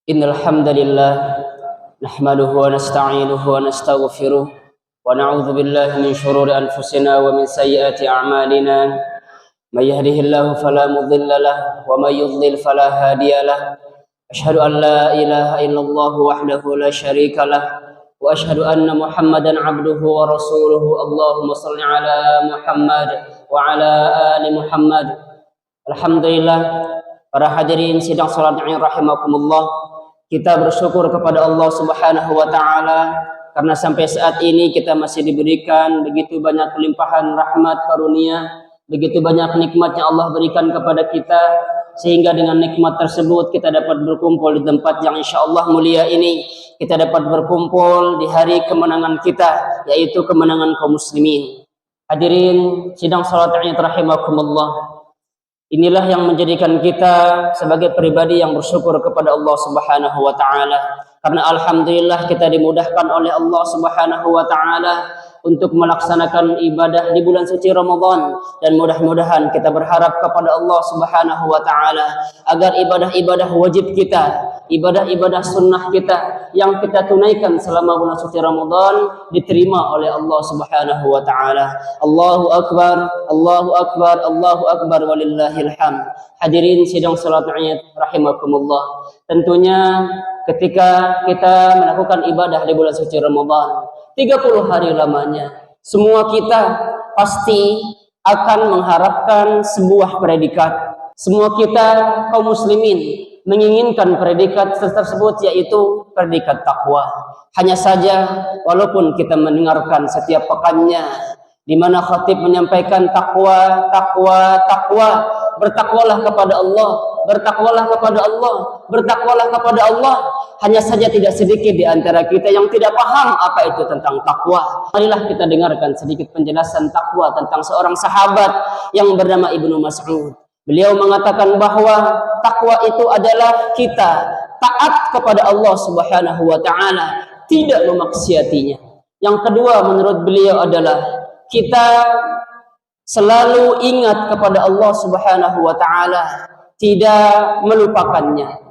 Innal hamdalillah nahmaduhu wa nasta'inuhu wa nastaghfiruh wa na'udzu billahi min shururi anfusina wa min sayyiati a'malina. May yahdihillahu fala mudilla lahu wa may yudlil fala hadiya lahu. Asyhadu an la ilaha illallah wahdahu la syarika lahu wa asyhadu anna Muhammadan 'abduhu wa rasuluhu. Allahumma shalli ala Muhammad wa ala ali Muhammad. Alhamdulillah, para hadirin sidang salat Id rahimakumullah. Kita bersyukur kepada Allah Subhanahu wa taala karena sampai saat ini kita masih diberikan begitu banyak kelimpahan rahmat karunia, begitu banyak nikmat yang Allah berikan kepada kita, sehingga dengan nikmat tersebut kita dapat berkumpul di tempat yang insyaallah mulia ini. Kita dapat berkumpul di hari kemenangan kita, yaitu kemenangan kaum muslimin. Hadirin sidang salat Id rahimakumullah. Inilah yang menjadikan kita sebagai pribadi yang bersyukur kepada Allah Subhanahu wa taala. Karena alhamdulillah kita dimudahkan oleh Allah Subhanahu wa taala untuk melaksanakan ibadah di bulan suci Ramadan, dan mudah-mudahan kita berharap kepada Allah Subhanahu wa taala agar ibadah-ibadah wajib kita, ibadah-ibadah sunnah kita yang kita tunaikan selama bulan suci Ramadan diterima oleh Allah Subhanahu wa taala. Allahu akbar, Allahu akbar, Allahu akbar walillahil hamd. Hadirin sidang salat Id rahimakumullah. Tentunya ketika kita melakukan ibadah di bulan suci Ramadan 30 hari lamanya, semua kita pasti akan mengharapkan sebuah predikat. Semua kita kaum muslimin menginginkan predikat tersebut, yaitu predikat takwa. Hanya saja walaupun kita mendengarkan setiap pekannya di mana khatib menyampaikan takwa, takwa, takwa, bertakwalah kepada Allah, bertakwalah kepada Allah, bertakwalah kepada Allah. Hanya saja tidak sedikit di antara kita yang tidak paham apa itu tentang takwa. Marilah kita dengarkan sedikit penjelasan takwa tentang seorang sahabat yang bernama Ibnu Mas'ud. Beliau mengatakan bahwa takwa itu adalah kita taat kepada Allah Subhanahu wa taala, tidak memaksiatinya. Yang kedua menurut beliau adalah kita selalu ingat kepada Allah Subhanahu wa taala, tidak melupakannya.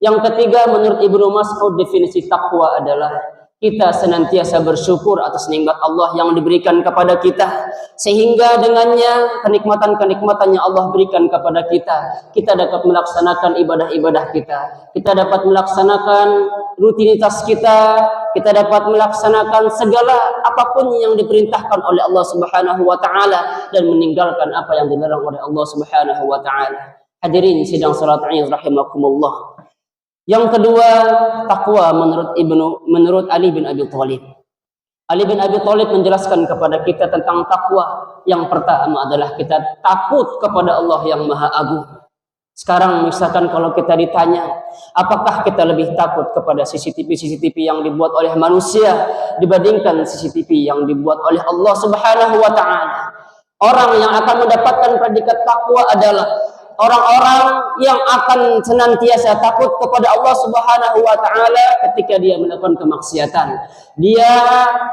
Yang ketiga menurut Ibnu Mas'ud, definisi takwa adalah kita senantiasa bersyukur atas nikmat Allah yang diberikan kepada kita, sehingga dengannya kenikmatan-kenikmatan yang Allah berikan kepada kita dapat melaksanakan ibadah-ibadah kita dapat melaksanakan rutinitas kita dapat melaksanakan segala apapun yang diperintahkan oleh Allah Subhanahu wa taala dan meninggalkan apa yang dilarang oleh Allah Subhanahu wa taala. Hadirin sidang salat Id rahimakumullah. Yang kedua, takwa menurut Ali bin Abi Thalib. Ali bin Abi Thalib menjelaskan kepada kita tentang takwa. Yang pertama adalah kita takut kepada Allah yang Maha Agung. Sekarang misalkan kalau kita ditanya, apakah kita lebih takut kepada CCTV yang dibuat oleh manusia dibandingkan CCTV yang dibuat oleh Allah Subhanahu wa taala? Orang yang akan mendapatkan predikat takwa adalah orang-orang yang akan senantiasa takut kepada Allah Subhanahu wa taala ketika dia melakukan kemaksiatan. Dia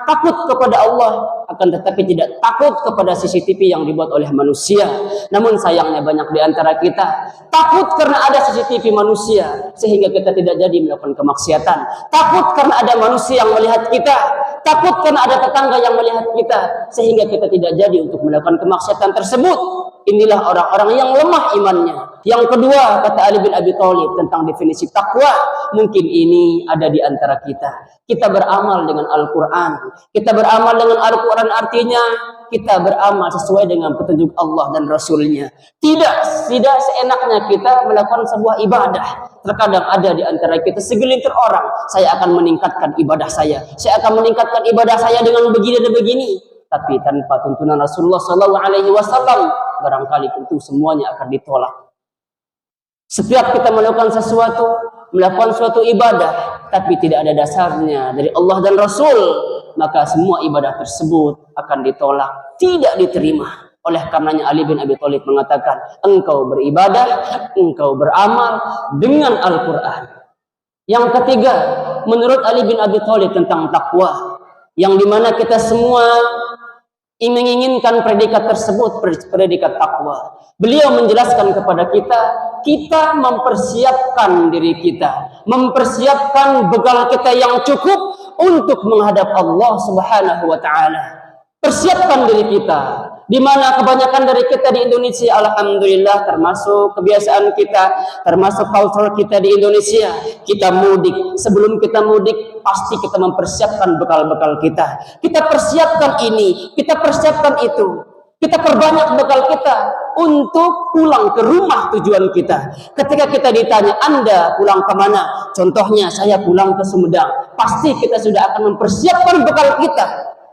takut kepada Allah, akan tetapi tidak takut kepada CCTV yang dibuat oleh manusia. Namun sayangnya banyak di antara kita takut karena ada CCTV manusia sehingga kita tidak jadi melakukan kemaksiatan. Takut karena ada manusia yang melihat kita, takut karena ada tetangga yang melihat kita sehingga kita tidak jadi untuk melakukan kemaksiatan tersebut. Inilah orang-orang yang lemah imannya. Yang kedua, kata Ali bin Abi Thalib tentang definisi takwa, mungkin ini ada di antara kita. Kita beramal dengan Al-Quran. Kita beramal dengan Al-Quran artinya kita beramal sesuai dengan petunjuk Allah dan Rasulnya. Tidak seenaknya kita melakukan sebuah ibadah. Terkadang ada di antara kita segelintir orang, saya akan meningkatkan ibadah saya akan meningkatkan ibadah saya dengan begini dan begini. Tapi tanpa tuntunan Rasulullah SAW, barangkali tentu semuanya akan ditolak. Setiap kita melakukan suatu ibadah, tapi tidak ada dasarnya dari Allah dan Rasul, maka semua ibadah tersebut akan ditolak, tidak diterima. Oleh karenanya Ali bin Abi Thalib mengatakan, engkau beribadah, engkau beramal dengan Al-Quran. Yang ketiga, menurut Ali bin Abi Thalib tentang takwa, yang dimana kita semua menginginkan predikat tersebut, predikat takwa. Beliau menjelaskan kepada kita mempersiapkan diri kita, mempersiapkan bekal kita yang cukup untuk menghadap Allah Subhanahu wa taala. Persiapkan diri kita. Di mana kebanyakan dari kita di Indonesia, alhamdulillah, termasuk kebiasaan kita, termasuk culture kita di Indonesia, kita mudik. Sebelum kita mudik, pasti kita mempersiapkan bekal-bekal kita. Kita persiapkan ini, kita persiapkan itu. Kita perbanyak bekal kita untuk pulang ke rumah tujuan kita. Ketika kita ditanya, Anda pulang kemana? Contohnya, saya pulang ke Sumedang. Pasti kita sudah akan mempersiapkan bekal kita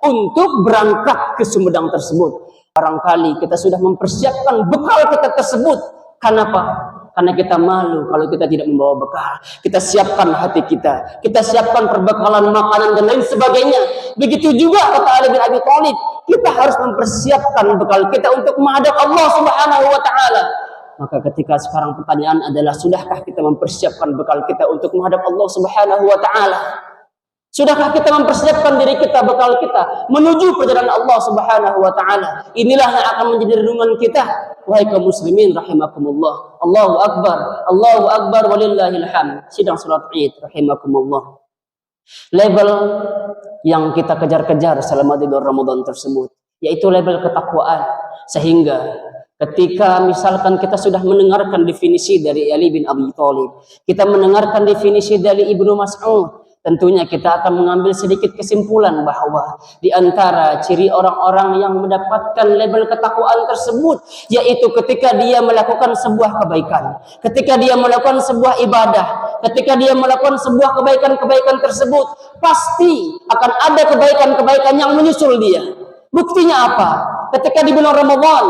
untuk berangkat ke Sumedang tersebut. Barangkali kita sudah mempersiapkan bekal kita tersebut. Kenapa? Karena kita malu kalau kita tidak membawa bekal. Kita siapkan hati kita. Kita siapkan perbekalan makanan dan lain sebagainya. Begitu juga kata Ali bin Abi Thalib. Kita harus mempersiapkan bekal kita untuk menghadap Allah Subhanahu wa taala. Maka ketika sekarang pertanyaan adalah, sudahkah kita mempersiapkan bekal kita untuk menghadap Allah Subhanahu wa taala? Sudahkah kita mempersiapkan diri kita, bekal kita menuju perjalanan Allah Subhanahu wa taala? Inilah yang akan menjadi renungan kita. Wahai kaum muslimin rahimakumullah. Allahu akbar walillahil hamd. Sidang salat Id rahimakumullah. Label yang kita kejar-kejar selama di bulan Ramadan tersebut, yaitu label ketakwaan. Sehingga ketika misalkan kita sudah mendengarkan definisi dari Ali bin Abi Thalib, kita mendengarkan definisi dari Ibnu Mas'ud, tentunya kita akan mengambil sedikit kesimpulan bahwa di antara ciri orang-orang yang mendapatkan label ketakwaan tersebut, yaitu ketika dia melakukan sebuah kebaikan, ketika dia melakukan sebuah ibadah, ketika dia melakukan sebuah kebaikan-kebaikan tersebut, pasti akan ada kebaikan-kebaikan yang menyusul dia. Buktinya apa? Ketika di bulan Ramadan,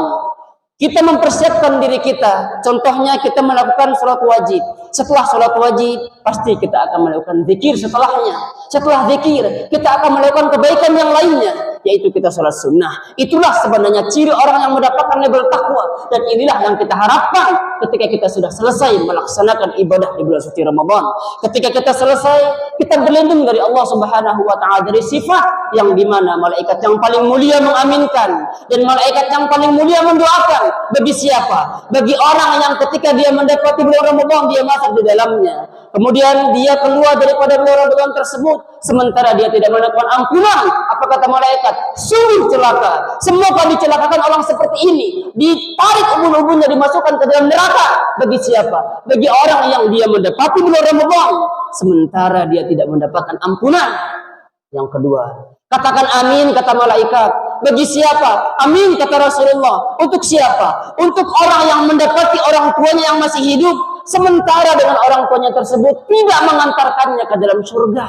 kita mempersiapkan diri kita. Contohnya kita melakukan sholat wajib. Setelah sholat wajib, pasti kita akan melakukan zikir setelahnya. Setelah zikir, kita akan melakukan kebaikan yang lainnya, yaitu kita sholat sunnah. Itulah sebenarnya ciri orang yang mendapatkan label takwa. Dan inilah yang kita harapkan ketika kita sudah selesai melaksanakan ibadah di bulan suci Ramadan. Ketika kita selesai, kita berlindung dari Allah Subhanahu wa taala dari sifat yang dimana malaikat yang paling mulia mengaminkan dan malaikat yang paling mulia mendoakan. Bagi siapa? Bagi orang yang ketika dia mendapati bulan Ramadan, dia masuk di dalamnya. Kemudian dia keluar daripada bulan Ramadan tersebut, sementara dia tidak mendapatkan ampunan. Apa kata malaikat? Sungguh celaka. Semoga dicelakakan orang seperti ini. Ditarik ubun-ubunnya, dimasukkan ke dalam neraka. Bagi siapa? Bagi orang yang dia mendapati bulan Ramadan, sementara dia tidak mendapatkan ampunan. Yang kedua, katakan amin, kata malaikat. Bagi siapa? Amin, kata Rasulullah. Untuk siapa? Untuk orang yang mendapati orang tuanya yang masih hidup, sementara dengan orang tuanya tersebut tidak mengantarkannya ke dalam surga.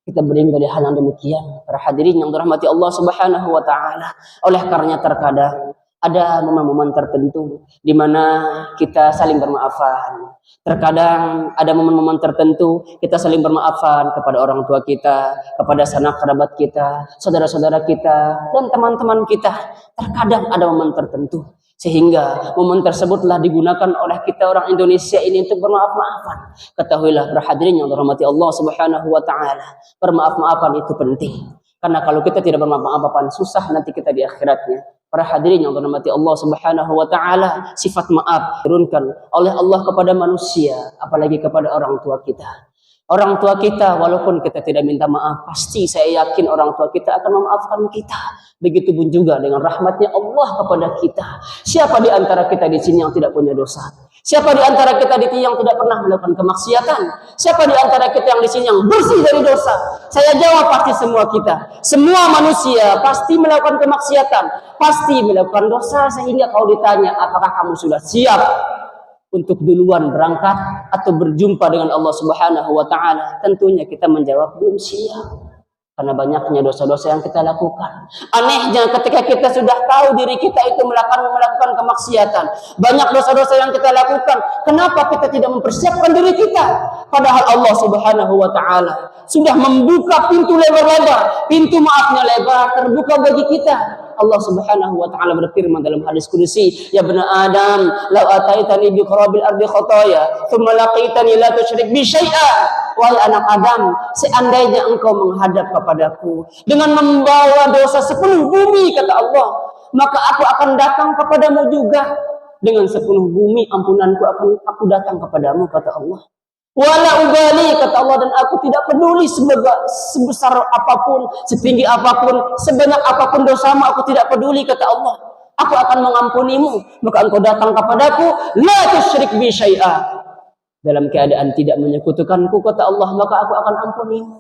Kita beringat dari hal yang demikian, para hadirin yang dirahmati Allah Subhanahu wa taala. Oleh karenanya terkadang ada momen-momen tertentu di mana kita saling bermaafan. Terkadang ada momen-momen tertentu kita saling bermaafan kepada orang tua kita, kepada sanak kerabat kita, saudara-saudara kita, dan teman-teman kita. Terkadang ada momen tertentu sehingga momen tersebutlah digunakan oleh kita orang Indonesia ini untuk bermaaf-maafan. Ketahuilah para hadirin yang dirahmati Allah Subhanahu wa taala, bermaaf-maafan itu penting. Karena kalau kita tidak bermaaf-maafan, susah nanti kita di akhiratnya. Para hadirin yang dirahmati Allah Subhanahu wa taala, sifat maaf turunkan oleh Allah kepada manusia, apalagi kepada orang tua kita. Orang tua kita, walaupun kita tidak minta maaf, pasti saya yakin orang tua kita akan memaafkan kita. Begitupun juga dengan rahmatnya Allah kepada kita. Siapa di antara kita di sini yang tidak punya dosa? Siapa di antara kita di sini yang tidak pernah melakukan kemaksiatan? Siapa di antara kita yang di sini yang bersih dari dosa? Saya jawab pasti semua kita. Semua manusia pasti melakukan kemaksiatan, pasti melakukan dosa, sehingga kalau ditanya apakah kamu sudah siap untuk duluan berangkat atau berjumpa dengan Allah Subhanahu wa taala, tentunya kita menjawab belum siap. Karena banyaknya dosa-dosa yang kita lakukan. Anehnya ketika kita sudah tahu diri kita itu melakukan kemaksiatan, banyak dosa-dosa yang kita lakukan, kenapa kita tidak mempersiapkan diri kita? Padahal Allah Subhanahu wa taala sudah membuka pintu lebar-lebar, pintu maafnya lebar terbuka bagi kita. Allah Subhanahu wa taala berfirman dalam hadis qudsi, "Ya bani Adam, law ataitani bi qurabil ardi khataya, thumma laqitani la tusyrik bi syai'a, wahai anak Adam, seandainya engkau menghadap kepadaku dengan membawa dosa sepenuh bumi, kata Allah, maka aku akan datang kepadamu juga dengan sepenuh bumi, ampunanku akan aku datang kepadamu, kata Allah. Wala ubali, kata Allah, dan aku tidak peduli sebesar apapun, setinggi apapun, sebanyak apapun dosamu, aku tidak peduli, kata Allah. Aku akan mengampunimu, maka engkau datang kepadaku, la tusyrik bi syai'a, dalam keadaan tidak menyekutukanku, kata Allah, maka aku akan ampunimu.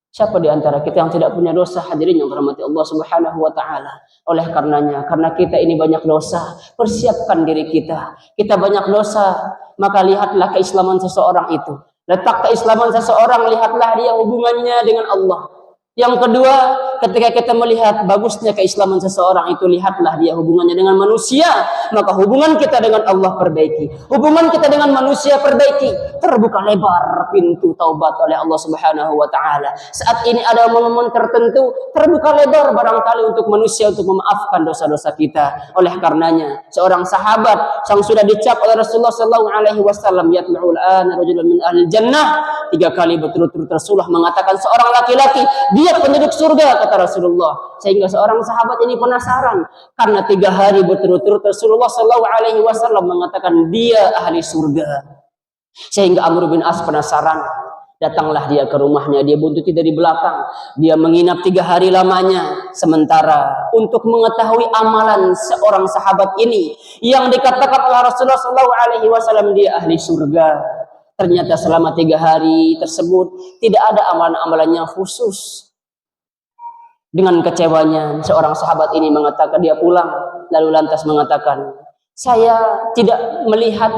Siapa di antara kita yang tidak punya dosa, hadirin yang dirahmati Allah Subhanahu wa taala? Oleh karenanya, karena kita ini banyak dosa, persiapkan diri kita. Kita banyak dosa, maka lihatlah keislaman seseorang itu. Letak keislaman seseorang, lihatlah dia hubungannya dengan Allah. Yang kedua, ketika kita melihat bagusnya keislaman seseorang itu, lihatlah dia hubungannya dengan manusia, maka hubungan kita dengan Allah perbaiki. Hubungan kita dengan manusia perbaiki. Terbuka lebar pintu taubat oleh Allah Subhanahu wa taala. Saat ini ada momen tertentu, terbuka lebar barangkali untuk manusia untuk memaafkan dosa-dosa kita. Oleh karenanya, seorang sahabat yang sudah dicap oleh Rasulullah sallallahu alaihi wasallam, yatlu'ul ana rajulun min ahli jannah, 3 kali berturut-turut Rasulullah mengatakan seorang laki-laki dia penduduk surga, kata Rasulullah. Sehingga seorang sahabat ini penasaran, karena 3 hari berturut-turut Rasulullah sallallahu alaihi wasallam mengatakan dia ahli surga. Sehingga Amr bin As penasaran. Datanglah dia ke rumahnya, dia buntuti dari belakang, dia menginap 3 hari lamanya. Sementara untuk mengetahui amalan seorang sahabat ini yang dikatakan oleh Rasulullah sallallahu alaihi wasallam dia ahli surga, ternyata selama 3 hari tersebut tidak ada amalan-amalan yang khusus. Dengan kecewanya, seorang sahabat ini mengatakan, dia pulang, lalu lantas mengatakan, saya tidak melihat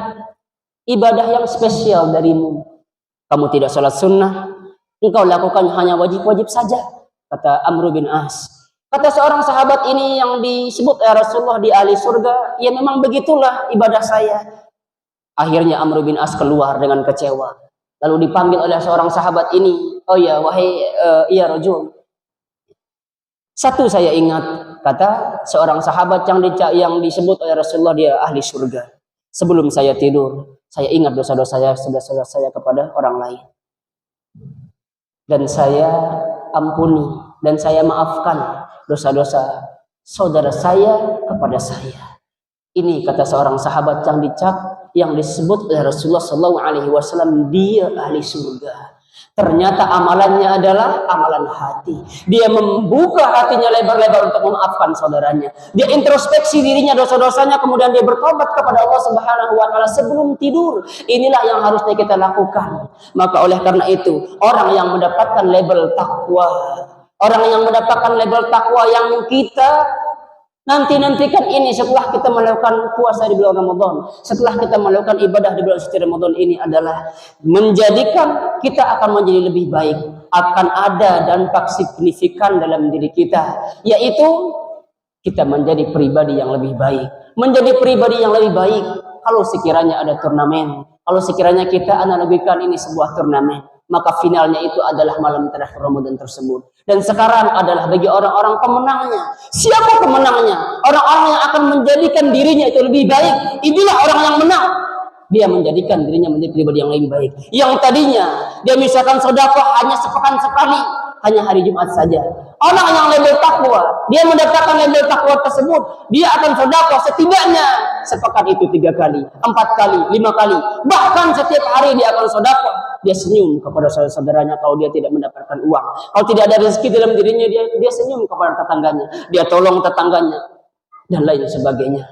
ibadah yang spesial darimu. Kamu tidak sholat sunnah, engkau lakukan hanya wajib-wajib saja, kata Amr bin As. Kata seorang sahabat ini yang disebut Rasulullah di ahli surga, ya memang begitulah ibadah saya. Akhirnya Amr bin As keluar dengan kecewa. Lalu dipanggil oleh seorang sahabat ini, oh ya, wahai ya rajul, satu saya ingat, kata seorang sahabat yang disebut oleh Rasulullah dia ahli surga. Sebelum saya tidur, saya ingat dosa-dosa saya kepada orang lain. Dan saya ampuni dan saya maafkan dosa-dosa saudara saya kepada saya. Ini kata seorang sahabat yang dicap, yang disebut oleh Rasulullah SAW, dia ahli surga. Ternyata amalannya adalah amalan hati. Dia membuka hatinya lebar-lebar untuk memaafkan saudaranya. Dia introspeksi dirinya, dosa-dosanya, kemudian dia bertobat kepada Allah Subhanahu wa taala sebelum tidur. Inilah yang harusnya kita lakukan. Maka oleh karena itu, orang yang mendapatkan label takwa, orang yang mendapatkan label takwa yang kita nantikan ini setelah kita melakukan puasa di bulan Ramadan, setelah kita melakukan ibadah di bulan suci Ramadan ini adalah menjadikan kita akan menjadi lebih baik. Akan ada dampak signifikan dalam diri kita, yaitu kita menjadi pribadi yang lebih baik. Menjadi pribadi yang lebih baik kalau sekiranya ada turnamen, kalau sekiranya kita analogikan ini sebuah turnamen, maka finalnya itu adalah malam terakhir Ramadan tersebut. Dan sekarang adalah bagi orang-orang pemenangnya. Siapa pemenangnya? Orang-orang yang akan menjadikan dirinya itu lebih baik. Inilah orang yang menang. Dia menjadikan dirinya menjadi pribadi yang lebih baik. Yang tadinya dia misalkan sedekah hanya sepekan sekali, hanya hari Jumat saja. Orang yang label takwa, dia mendapatkan label takwa tersebut, dia akan sedekah setidaknya sepekan itu 3 kali, 4 kali, 5 kali, bahkan setiap hari dia akan sedekah. Dia senyum kepada saudara-saudaranya kalau dia tidak mendapatkan uang. Kalau tidak ada rezeki dalam dirinya, dia senyum kepada tetangganya, dia tolong tetangganya dan lain sebagainya.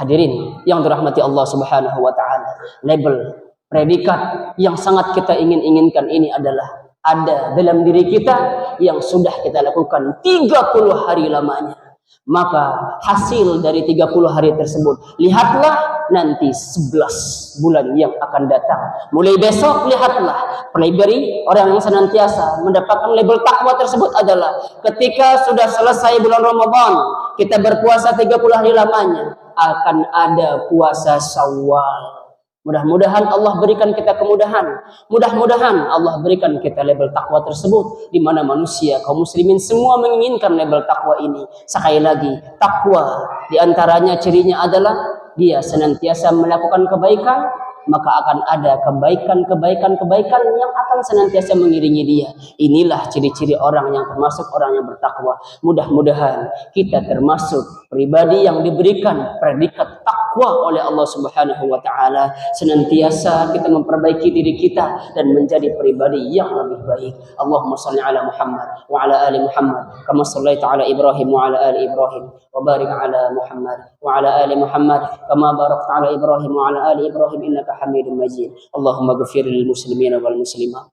Hadirin yang dirahmati Allah Subhanahu wa taala, label predikat yang sangat kita inginkan ini adalah ada dalam diri kita yang sudah kita lakukan 30 hari lamanya. Maka hasil dari 30 hari tersebut, lihatlah nanti 11 bulan yang akan datang. Mulai besok lihatlah, pelajari orang yang senantiasa mendapatkan label takwa tersebut adalah ketika sudah selesai bulan Ramadan, kita berpuasa 30 hari lamanya, akan ada puasa Syawal. Mudah-mudahan Allah berikan kita kemudahan. Mudah-mudahan Allah berikan kita label takwa tersebut, di mana manusia kaum muslimin semua menginginkan label takwa ini. Sekali lagi, takwa di antaranya cirinya adalah dia senantiasa melakukan kebaikan maka akan ada kebaikan yang akan senantiasa mengiringi dia. Inilah ciri-ciri orang yang termasuk orang yang bertakwa. Mudah-mudahan kita termasuk pribadi yang diberikan predikat takwa oleh Allah Subhanahu wa taala. Senantiasa kita memperbaiki diri kita dan menjadi pribadi yang lebih baik. Allahumma shalli ala Muhammad wa ala ali Muhammad kama shallaita ala Ibrahim wa ala ali Ibrahim wa barik ala Muhammad wa ala ali Muhammad kama barakta ala Ibrahim wa ala ali Ibrahim innaka Hamidum Majid. Allahumma ighfir lil muslimina wal muslimat.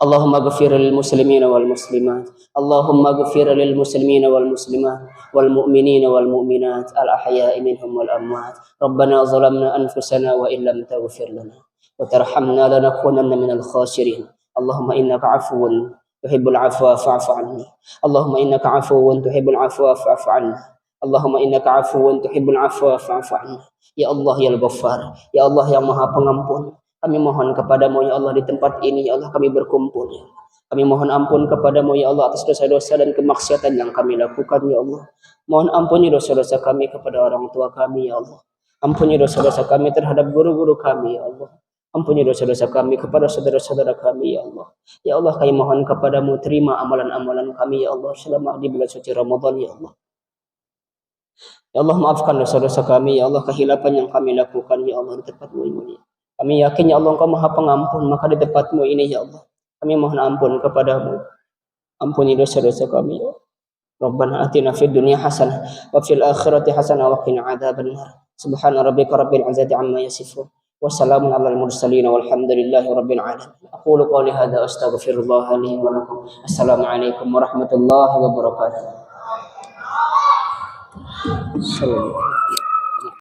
Allahumma ighfir lil muslimina wal muslimat. Allahumma ighfir lil muslimina wal muslimat wal mu'minina wal mu'minat al ahya'i minhum wal amwat. Rabbana zalamna anfusana wa illam taghfir lana wa tarhamna lanakunanna minal khasirin. Allahumma innaka 'afuwun tuhibbul 'afwa fa'fu 'anni. Allahumma innaka 'afuwun tuhibbul 'afwa fa'fu 'anni. Allahumma innaka 'afuwun tuhibbul 'afwa fa'fu 'anni. Ya Allah ya Al-Ghaffar, ya Allah yang Maha Pengampun, kami mohon kepadamu ya Allah di tempat ini ya Allah kami berkumpul ya. Kami mohon ampun kepadamu ya Allah atas dosa-dosa dan kemaksiatan yang kami lakukan ya Allah. Mohon ampuni dosa-dosa kami kepada orang tua kami ya Allah. Ampuni dosa-dosa kami terhadap guru-guru kami ya Allah. Ampuni dosa-dosa kami kepada saudara-saudara kami ya Allah. Ya Allah kami mohon kepadamu terima amalan-amalan kami ya Allah selama di bulan suci Ramadan ya Allah. Ya Allah maafkan dosa-dosa kami ya Allah, kehilapan yang kami lakukan ya Allah di tempat-Mu ini. Kami yakin ya Allah Engkau Maha Pengampun, maka di tempat-Mu ini ya Allah kami mohon ampun kepadamu. Ampuni dosa-dosa kami ya Allah. Rabbana atina fid dunya hasanah wa fil akhirati hasanah wa qina adzabannar. Subhana rabbika rabbil izzati amma yasifun wa salamun alal mursalin walhamdulillahi rabbil alamin. Aqulu qawli hadza astaghfirullah li wa lakum. Assalamualaikum warahmatullahi wabarakatuh. Assalamualaikum.